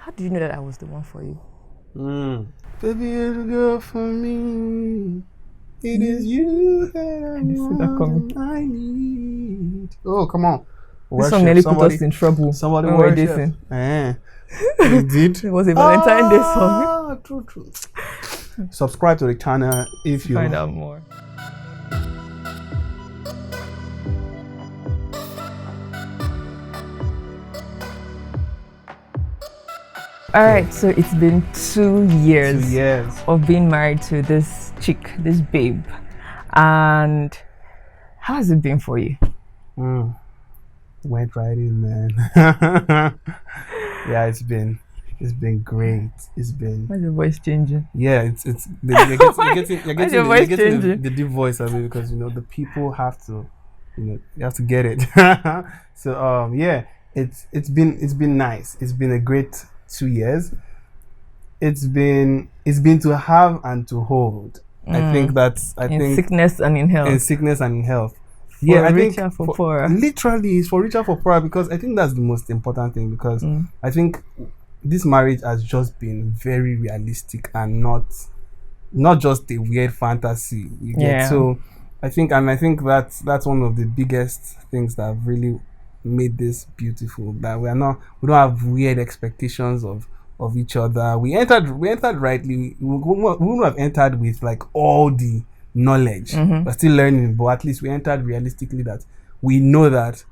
How did you know that I was the one for you? Baby, you're the girl for me. It is you that I need. Oh, come on. This song nearly put us in trouble. Somebody when worship. You did? It was a Valentine's Day song. True. Subscribe to the channel if you find out more. All right, so it's been 2 years. 2 years of being married to this chick, this babe. And how has it been for you? Went right in, man. Yeah, it's been great. It's been. Why's your voice changing? Yeah, you're getting the deep voice of it because the people have to, you have to get it. So yeah, it's been nice. It's been a great 2 years. It's been to have and to hold. I think sickness and in health. In sickness and in health. For richer, for poorer. Literally, it's for richer, for poorer, because I think that's the most important thing, because I think this marriage has just been very realistic and not just a weird fantasy. You get so I think that's one of the biggest things that have really made this beautiful, that we don't have weird expectations of each other. We entered rightly. We wouldn't have entered with like all the knowledge. We're still learning, but at least we entered realistically that we know that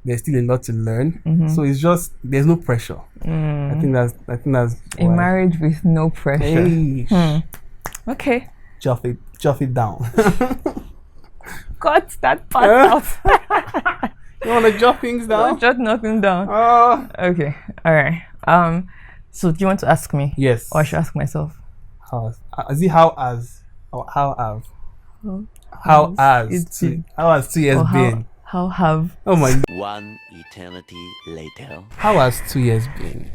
there's still a lot to learn. So it's just there's no pressure. I think that's a marriage with no pressure. Hey. Okay. Chuff it down. Cut that part out. You want to jot things down? Don't jot nothing down. Okay. All right. So do you want to ask me? Yes. Or I should ask myself? How has 2 years been? How have? Oh my. 1 eternity later. How has 2 years been?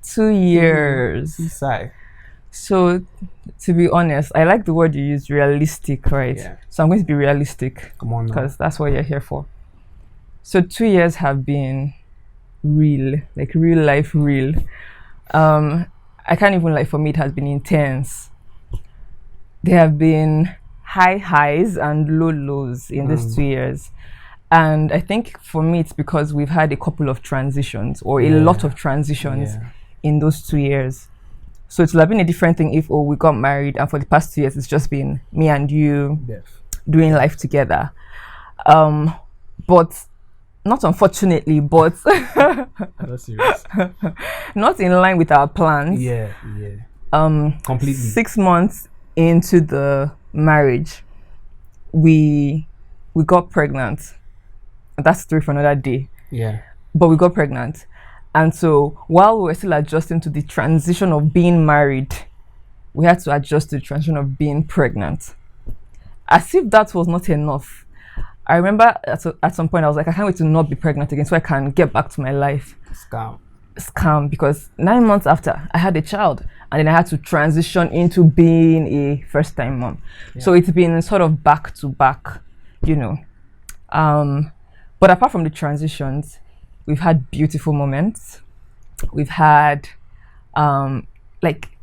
2 years. Sigh. So, to be honest, I like the word you use, realistic, right? Yeah. So I'm going to be realistic. Come on now. Because that's what you're here for. So 2 years have been real, like real life real. I can't even for me it has been intense. There have been high highs and low lows in these 2 years. And I think for me it's because we've had a couple of transitions, or a lot of transitions in those 2 years. So it would have been a different thing if we got married and for the past 2 years it's just been me and you doing life together. But not unfortunately, but not in line with our plans. Completely. 6 months into the marriage, we got pregnant. That's a story for another day. Yeah. But we got pregnant. And so while we were still adjusting to the transition of being married, we had to adjust to the transition of being pregnant. As if that was not enough. I remember at some point I was like, I can't wait to not be pregnant again so I can get back to my life. Scam, because 9 months after I had a child, and then I had to transition into being a first-time mom. So it's been sort of back to back, But apart from the transitions, we've had beautiful moments. We've had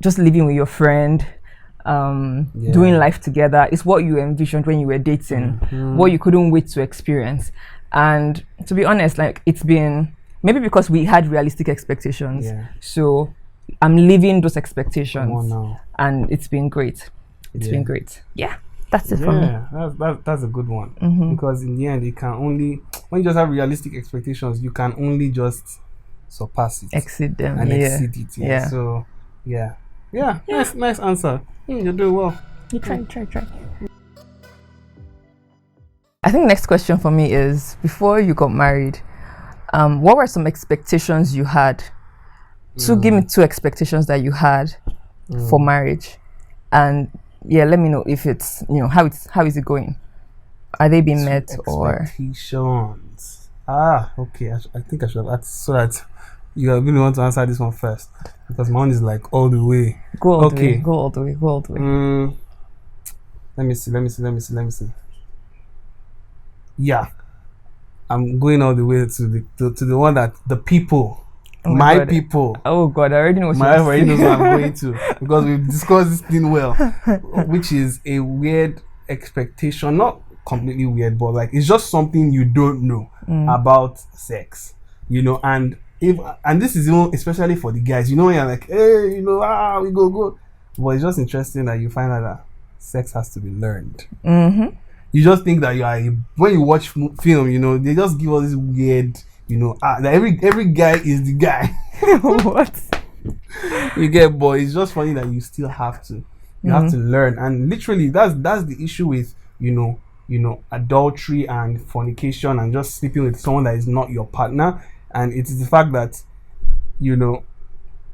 just living with your friend, doing life together. It's what you envisioned when you were dating, what you couldn't wait to experience. And to be honest, it's been maybe because we had realistic expectations. So I'm living those expectations, and it's been great. It's been great. Yeah, that's it for me. That's a good one, because in the end, you can only, when you just have realistic expectations, you can only just surpass it, exceed them, and exceed it. So nice answer. You do well. You try. I think the next question for me is, before you got married, what were some expectations you had? Give me 2 expectations that you had for marriage, and let me know if it's how is it going? Are they being met or expectations? Okay. I think I should have asked so that you really want to answer this one first, because my one is all the way. Go all the way. Let me see. Yeah. I'm going all the way to the one that the people, Oh my God. people. Oh God, I already know what My wife you're already knows saying. what I'm going to, because we've discussed this thing well, which is a weird expectation. Not completely weird, but like it's just something you don't know about sex, and this is even especially for the guys, when you're like, hey, we go, but it's just interesting that you find out that sex has to be learned. Mm-hmm. You just think that when you watch film, they just give us this weird, that every guy is the guy. What? You get, but it's just funny that you still have to have to learn, and literally that's the issue with adultery and fornication and just sleeping with someone that is not your partner. And it is the fact that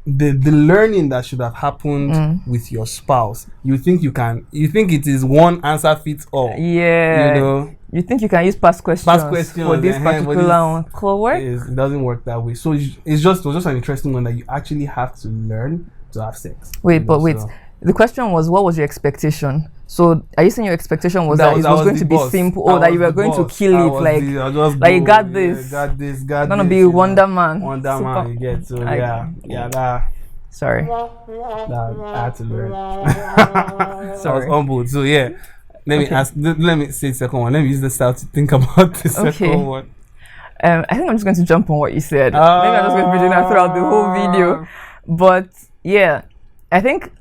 the learning that should have happened with your spouse, you think it is one answer fits all. Yeah. You think you can use past questions for this particular one? Cool work? It doesn't work that way. So it was just an interesting one that you actually have to learn to have sex. Wait. The question was, what was your expectation? So are you saying your expectation was that it was going to be simple, or that you were going to kill it, like you got this, gonna be Wonder Man, you get. So that. Sorry. That I had to learn. I was humbled. So yeah, let me say the second one. Let me use the style to think about the second one. I think I'm just going to jump on what you said. Maybe I'm just going to be doing that throughout the whole video. But yeah, I think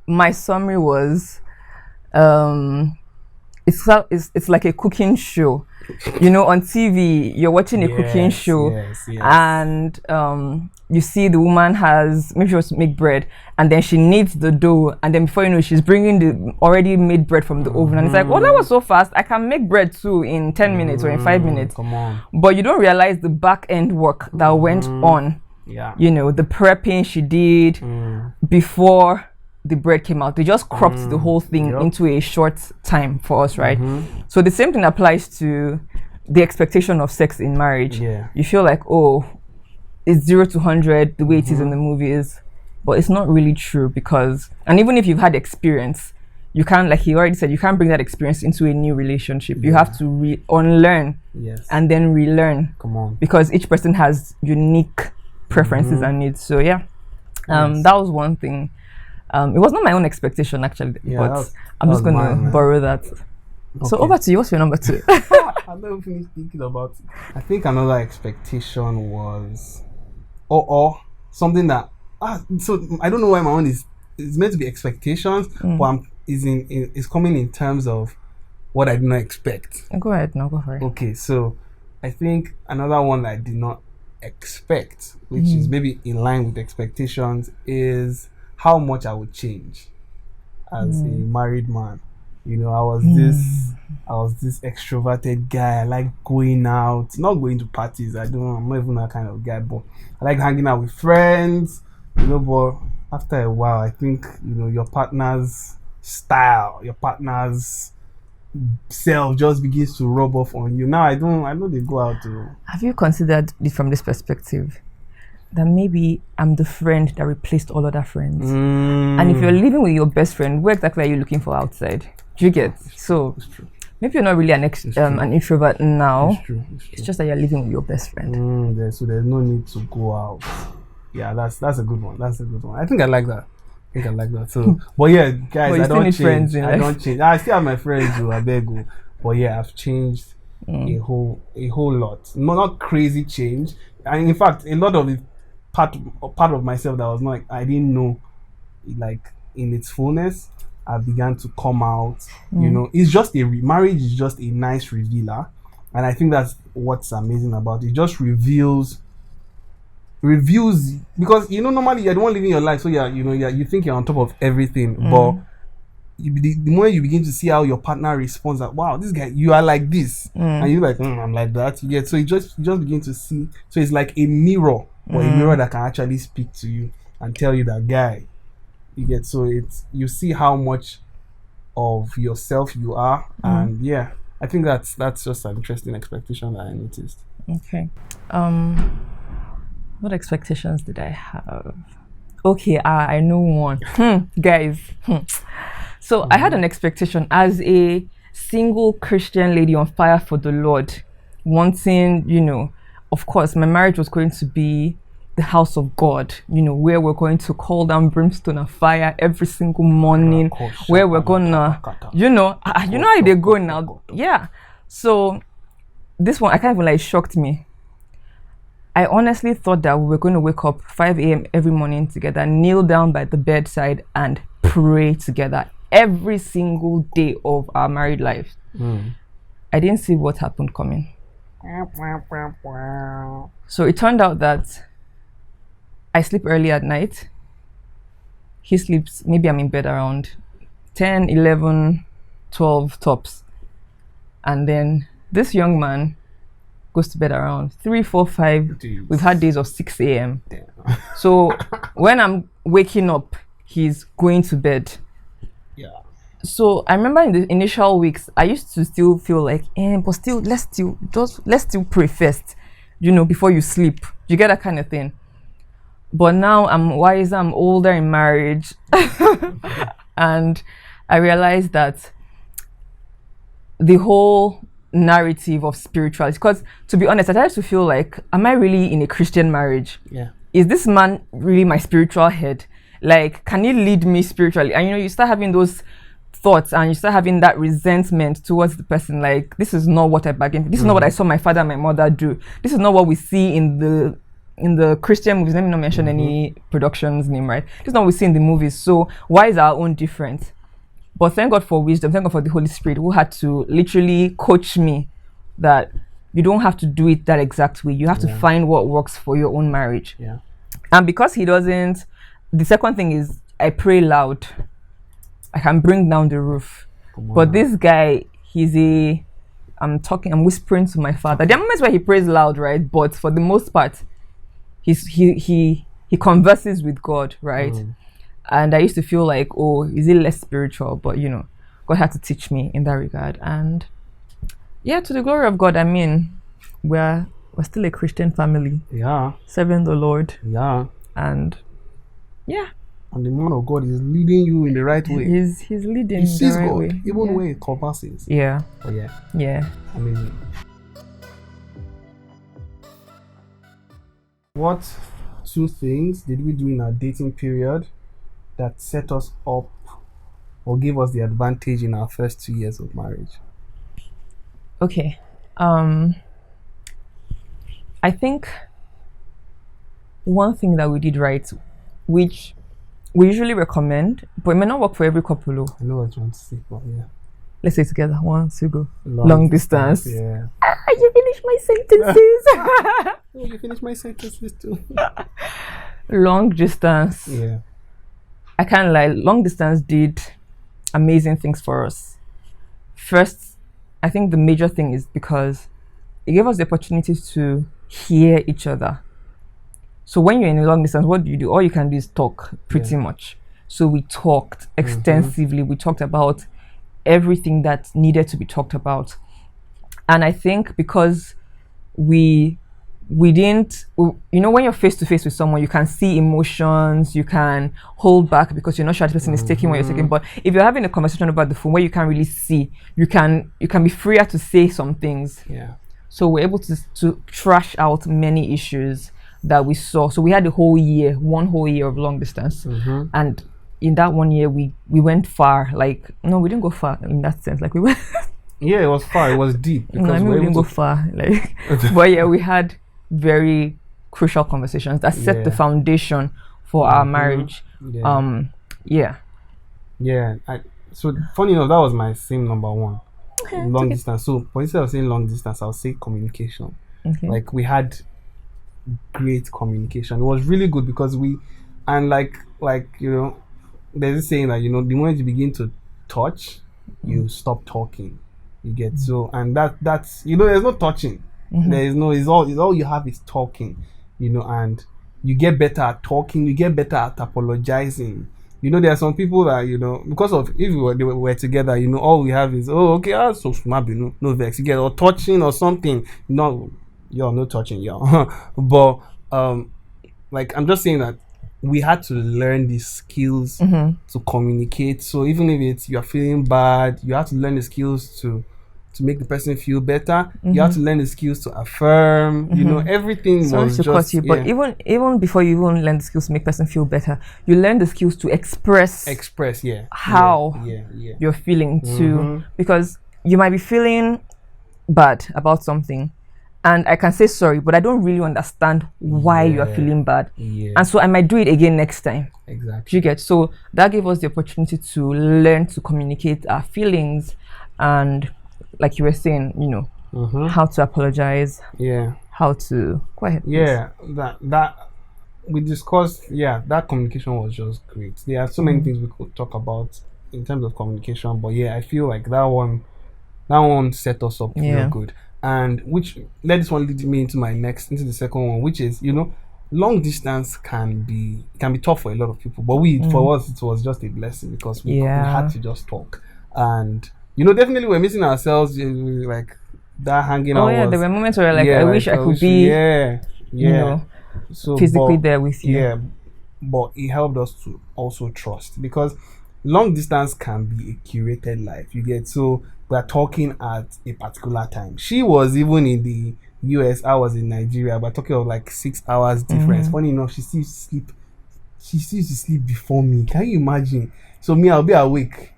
my summary was it's like a cooking show. On TV you're watching a cooking show, and you see the woman maybe she wants to make bread, and then she kneads the dough, and then before you know, she's bringing the already made bread from the oven, and it's like, oh, that was so fast, I can make bread too in 10 minutes or in 5 minutes. Come on. But you don't realize the back end work that went on. The prepping she did before the bread came out. They just cropped the whole thing into a short time for us, right? So the same thing applies to the expectation of sex in marriage. You feel like, oh, it's 0 to 100 the way it is in the movies, but it's not really true, and even if you've had experience, you can't, like he already said, you can't bring that experience into a new relationship. You have to unlearn and then relearn. Come on. Because each person has unique preferences and needs. So that was one thing. It was not my own expectation actually, but I'm just going to borrow that. So over to you. What's your number 2? I've never finished thinking about it. I think another expectation was or something that so I don't know why my own is meant to be expectations, but is coming in terms of what I did not expect. Go ahead, no, go for it. Okay, so I think another one that I did not expect, which is maybe in line with expectations, is how much I would change as a married man. I was this extroverted guy. I like going out, not going to parties. I'm not even that kind of guy, but I like hanging out with friends. But after a while, I think your partner's style, your partner's self just begins to rub off on you. Now I know they go out to. Have you considered it from this perspective? That maybe I'm the friend that replaced all other friends. And if you're living with your best friend, what exactly are you looking for outside? Do you get? So maybe you're not really an introvert now. It's true. It's just that you're living with your best friend. So there's no need to go out. Yeah, that's a good one. I think I like that. So, but yeah, guys, I don't change. I still have my friends who I beg you. But yeah, I've changed a whole lot. Not crazy change. And in fact, a lot of it part of myself that was not, I didn't know, like in its fullness, I began to come out. It's just marriage is just a nice revealer, and I think that's what's amazing about it. It just reveals because normally you're the one living your life, so you think you're on top of everything, but the more you begin to see how your partner responds, like, wow, this guy, you are like this, and you're like, I'm like that. You get, so you just begin to see. So it's like a mirror, or a mirror that can actually speak to you and tell you that guy. You get, so you see how much of yourself you are, and yeah, I think that's just an interesting expectation that I noticed. Okay, what expectations did I have? Okay, I know one, guys. So I had an expectation as a single Christian lady on fire for the Lord, wanting, of course, my marriage was going to be the house of God, where we're going to call down brimstone and fire every single morning, where we're gonna, how they go now. Yeah. So this one, I can't even lie, it shocked me. I honestly thought that we were going to wake up 5 a.m. every morning together, kneel down by the bedside and pray together every single day of our married life. I didn't see what happened coming. So it turned out that I sleep early at night. He sleeps, maybe I'm in bed around 10, 11, 12 tops. And then this young man goes to bed around 3, 4, 5. Jeez. We've had days of 6 a.m. So when I'm waking up, he's going to bed. Yeah. So I remember in the initial weeks, I used to still feel like, but still, let's still pray first, before you sleep. You get that kind of thing. But now I'm wiser, I'm older in marriage. And I realized that the whole narrative of spirituality, because to be honest, I started to feel like, am I really in a Christian marriage? Yeah. Is this man really my spiritual head? Like, can he lead me spiritually? And you start having those thoughts and you start having that resentment towards the person, like, this is not what I bargained for. This is not what I saw my father and my mother do. This is not what we see in the Christian movies. Let me not mention any production's name, right? This is not what we see in the movies. So why is our own different? But thank God for wisdom, thank God for the Holy Spirit, who had to literally coach me that you don't have to do it that exact way. You have to find what works for your own marriage. Yeah. And because he doesn't, the second thing is I pray loud. I can bring down the roof. But this guy, I'm whispering to my father. There are moments where he prays loud, right? But for the most part, he converses with God, right? And I used to feel like, is it less spiritual? But God had to teach me in that regard. And yeah, to the glory of God, I mean, we're still a Christian family. Yeah. Serving the Lord. Yeah. And yeah. And the man of God is leading you in the right way. He's leading. He sees the right God, way. even when it converses. Yeah. But yeah. Yeah. Amazing. What 2 things did we do in our dating period that set us up or gave us the advantage in our first 2 years of marriage? Okay. I think one thing that we did right, which we usually recommend, but it may not work for every couple. I know what you want to say, but yeah. Let's say it together. 1, 2, go. Long distance. Yeah. You finished my sentences. Oh, you finished my sentences too. Long distance. Yeah. I can't lie. Long distance did amazing things for us. First, I think the major thing is because it gave us the opportunity to hear each other. So when you're in a long distance, what do? All you can do is talk, pretty much. So we talked extensively. We talked about everything that needed to be talked about. And I think because we didn't, when you're face to face with someone, you can see emotions, you can hold back because you're not sure the person is taking what you're taking. But if you're having a conversation about the phone where you can't really see, you can be freer to say some things. Yeah. So we're able to trash out many issues that we saw. So we had one whole year of long distance. And in that 1 year, we went far. Like, no, we didn't go far in that sense. Like, we went. Yeah, it was far. It was deep. No, we didn't go far. Like, but yeah, we had very crucial conversations that set the foundation for our marriage. Yeah. Yeah. So funny enough, that was my same number 1. Okay, long distance. So, but instead of saying long distance, I'll say communication. Okay. Like, we had great communication. It was really good because there's this saying that, the moment you begin to touch, you stop talking. You get so, and that's there's no touching. There is no, it's all you have is talking, and you get better at talking, you get better at apologizing. There are some people that, because of, if we were together, all we have is, so no vex, you get, or touching or something. No touching, but, like, I'm just saying that we had to learn the skills Mm-hmm. to communicate. So even if it's you're feeling bad, you have to learn the skills to make the person feel better. You have to learn the skills to affirm. You know, everything Sorry was to just cut you, but even before you even learn the skills to make person feel better, you learn the skills to express express. Yeah, how yeah. you're feeling too, because you might be feeling bad about something, and I can say sorry, but I don't really understand why you are feeling bad, and so I might do it again next time. Do Exactly. you get? So that gave us the opportunity to learn to communicate our feelings, and like you were saying, you know, how to apologize, Yeah. how to go ahead. Please. Yeah, that we discussed. Yeah, that communication was just great. There are so many things we could talk about in terms of communication, but yeah, I feel like that one set us up real Yeah. good. And which let this one lead me into the second one, which is, you know, long distance can be tough for a lot of people, but for us it was just a blessing because we had to just talk. And you know, definitely we're missing ourselves, like that hanging out. Oh yeah, was, there were moments where like yeah, I wish I could be, you know, so physically there with you. Yeah, but it helped us to also trust, because long distance can be a curated life. You get, so we're talking at a particular time. She was even in the US, I was in Nigeria. We're talking of like 6 hours difference. Funny enough, she still used to sleep before me. Can you imagine? So me, I'll be awake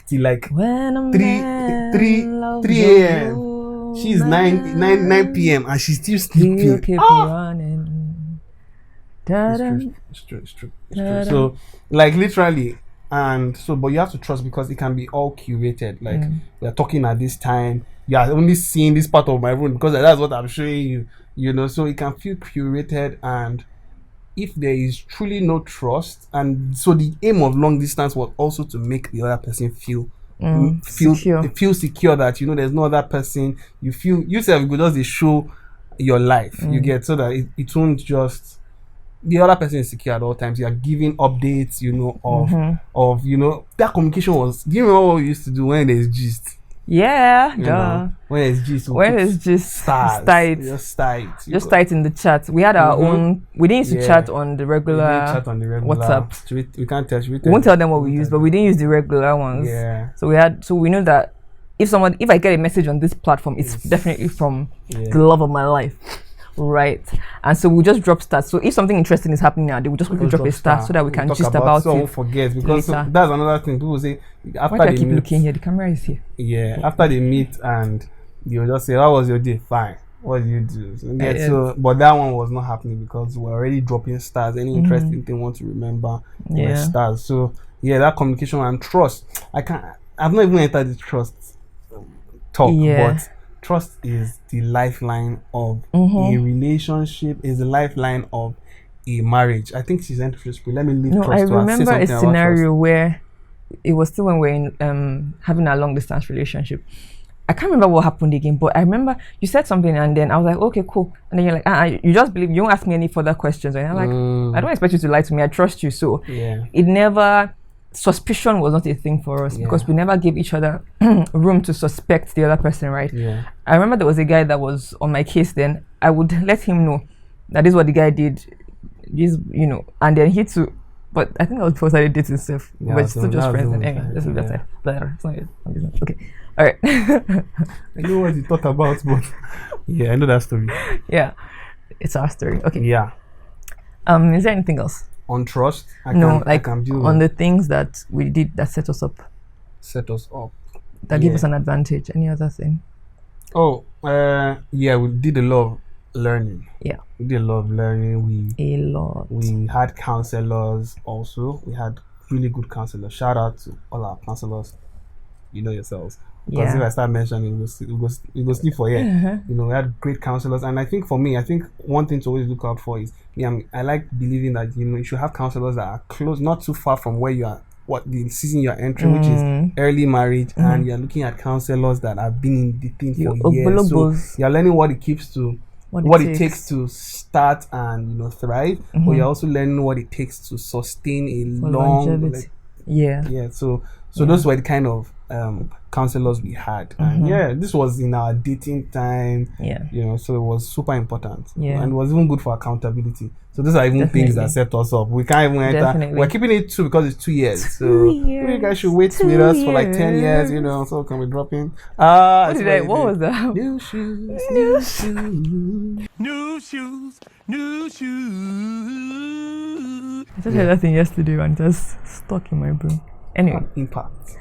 till like When a 3 man 3 loves 3 a a.m. She's 9 p.m. and she's still he'll sleeping. keep running. It's true. So like literally, and so but you have to trust, because it can be all curated. Like we are talking at this time, you are only seeing this part of my room because that's what I'm showing you. You know, so it can feel curated. And if there is truly no trust, and so the aim of long distance was also to make the other person feel secure, that, you know, there's no other person. You feel yourself could just show your life. You get, so that it won't just, the other person is secure at all times. You are giving updates, you know, of you know, that communication was. Do you remember what we used to do when there's gist? Yeah, You duh. know, when it's gist, When it's just start just start in the chat. We had our own. We didn't used to chat on the We regular. didn't chat on the regular WhatsApp. We can't tell. We won't tell them what we use, but we didn't use the regular ones. Yeah. So we know that if I get a message on this platform, it's definitely from the love of my life. Right, and so we'll just drop stats. So if something interesting is happening now, they will just quickly drop a stat so that we can talk gist about so I it. won't forget, because later. that's another thing. People say after Why do I they keep meet, looking here? The camera is here. yeah, after they meet and you'll just say, "How was your day?" Fine. What did you do? So, but that one was not happening because we're already dropping stars. Any interesting thing you want to remember, stars. So yeah, that communication and trust. I've not even entered the trust talk, but trust is the lifeline of a relationship, is the lifeline of a marriage. I think she's interested. Let me leave trust I to her. Say remember a something about scenario where it was still when we were in having a long distance relationship. I can't remember what happened again, but I remember you said something and then I was like, okay, cool. And then you're like, you just believe, you won't ask me any further questions. And I'm like, I don't expect you to lie to me. I trust you. So it never, suspicion was not a thing for us because we never gave each other room to suspect the other person, right? Yeah. I remember there was a guy that was on my case then. I would let him know that this is what the guy did, this, you know, and then he too. But I think that was before I started dating stuff. Yeah, but so still just friends. And anyway, let's leave that aside. It's not good. Okay. All right. I know what you talk about, but yeah, I know that story. Yeah, it's our story. Okay. Yeah. Is there anything else? On trust, I can deal on the things that we did that set us up. That gave us an advantage. Any other thing? Oh, yeah, we did a lot of learning. Yeah. We did a lot of learning. We had counselors also. We had really good counselors. Shout out to all our counselors. You know yourselves. Because if I start mentioning, we go sleep for here. You know, we had great counselors. And I think for me, one thing to always look out for is, I like believing that, you know, you should have counselors that are close, not too far from where you are, what the season you're entering, which is early marriage, and you're looking at counselors that have been in the thing for years. So you're learning what it takes to start and, you know, thrive, but you're also learning what it takes to sustain a long longevity. So So those were the kind of counselors we had. And this was in our dating time. Yeah. So it was super important. Yeah. And it was even good for accountability. So those are even things that set us up. We can't even enter. We're keeping it 2 because it's 2 years. So you guys should wait with us for like 10 years, so can we drop in? What was that? New shoes, new shoes. New shoes, new shoes. I just heard that thing yesterday and just stuck in my brain. Anyway. Impact.